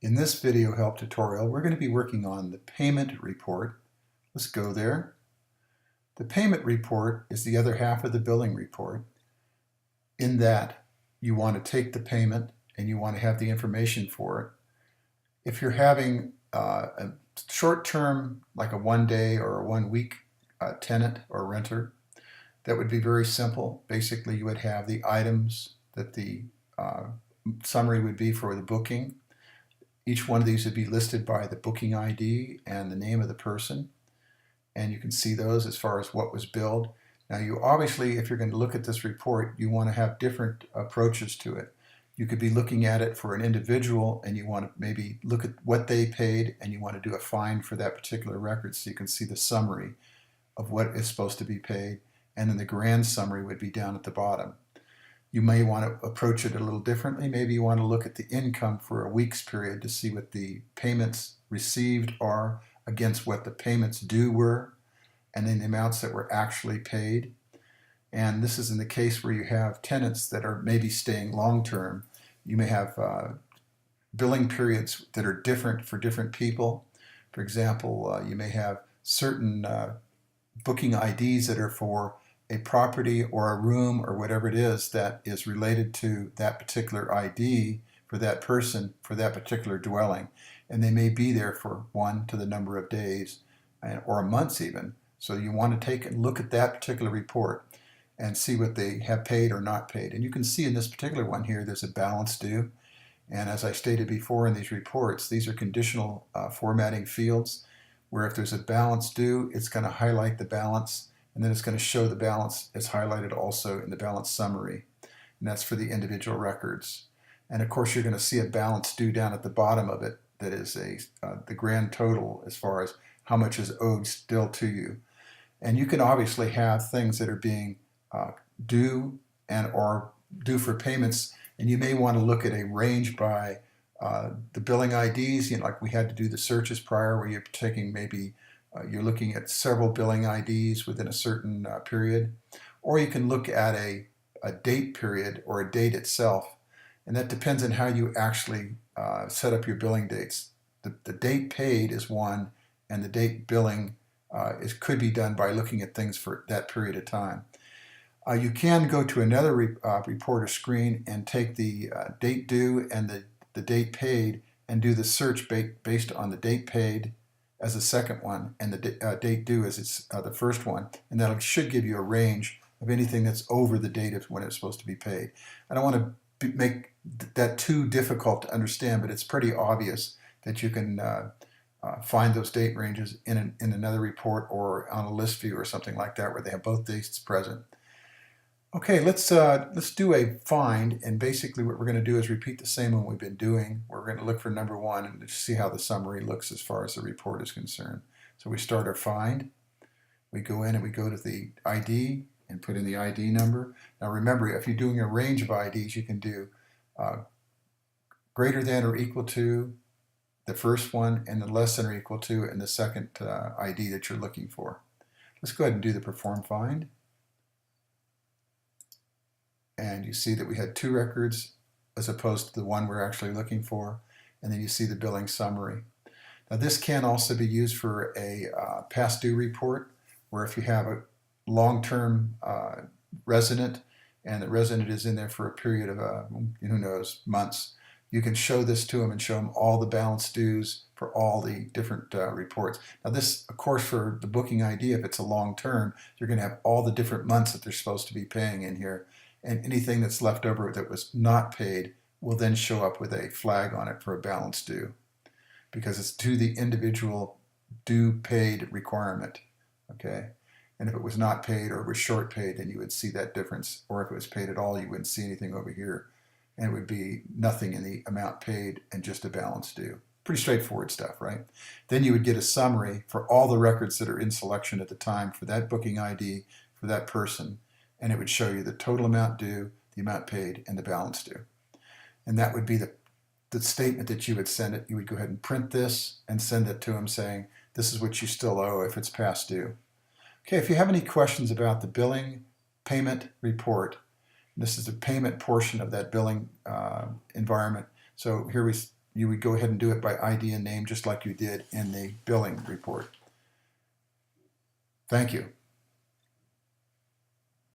In this video help tutorial, we're going to be working on the payment report. Let's go there. The payment report is the other half of the billing report, in that you want to take the payment and you want to have the information for it. If you're having a short-term, like a 1-day or a 1-week tenant or renter, that would be very simple. Basically, you would have the items that the summary would be for the booking. Each one of these would be listed by the booking ID and the name of the person. And you can see those as far as what was billed. Now you obviously, if you're going to look at this report, you want to have different approaches to it. You could be looking at it for an individual and you want to maybe look at what they paid and you want to do a find for that particular record so you can see the summary of what is supposed to be paid. And then the grand summary would be down at the bottom. You may want to approach it a little differently. Maybe you want to look at the income for a week's period to see what the payments received are against what the payments due were, and then the amounts that were actually paid. And this is in the case where you have tenants that are maybe staying long-term. You may have billing periods that are different for different people. For example, you may have certain booking IDs that are for a property or a room or whatever it is that is related to that particular ID for that person for that particular dwelling. And they may be there for 1 to the number of days or months even. So you want to take and look at that particular report and see what they have paid or not paid. And you can see in this particular one here, there's a balance due. And as I stated before in these reports, these are conditional formatting fields where if there's a balance due, it's going to highlight the balance, and then it's going to show the balance as highlighted also in the balance summary. And that's for the individual records. And of course, you're going to see a balance due down at the bottom of it that is the grand total as far as how much is owed still to you. And you can obviously have things that are being due and or due for payments, and you may want to look at a range by the billing IDs, like we had to do the searches prior where you're taking maybe you're looking at several billing IDs within a certain period, or you can look at a date period or a date itself, and that depends on how you actually set up your billing dates. The date paid is one, and the date billing could be done by looking at things for that period of time. You can go to another reporter screen and take the date due and the date paid and do the search based on the date paid as the second one and the date due as the first one, and that should give you a range of anything that's over the date of when it's supposed to be paid. I don't want to make that too difficult to understand, but it's pretty obvious that you can find those date ranges in another report or on a list view or something like that where they have both dates present. Okay, let's do a find, and basically what we're going to do is repeat the same one we've been doing. We're going to look for number 1 and see how the summary looks as far as the report is concerned. So we start our find. We go in and we go to the ID and put in the ID number. Now remember, if you're doing a range of IDs, you can do greater than or equal to the first one and the less than or equal to and the second ID that you're looking for. Let's go ahead and do the perform find. And you see that we had 2 records as opposed to the one we're actually looking for. And then you see the billing summary. Now this can also be used for a past due report, where if you have a long-term resident and the resident is in there for a period of, who knows, months, you can show this to them and show them all the balance dues for all the different reports. Now this, of course, for the booking ID, if it's a long term, you're going to have all the different months that they're supposed to be paying in here. And anything that's left over that was not paid will then show up with a flag on it for a balance due, because it's to the individual due paid requirement. Okay, and if it was not paid or it was short paid, then you would see that difference. Or if it was paid at all, you wouldn't see anything over here, and it would be nothing in the amount paid and just a balance due. Pretty straightforward stuff, right? Then you would get a summary for all the records that are in selection at the time for that booking ID for that person. And it would show you the total amount due, the amount paid, and the balance due. And that would be the statement that you would send it. You would go ahead and print this and send it to them saying, this is what you still owe if it's past due. Okay, if you have any questions about the billing payment report, this is the payment portion of that billing environment. So here we you would go ahead and do it by ID and name just like you did in the billing report. Thank you.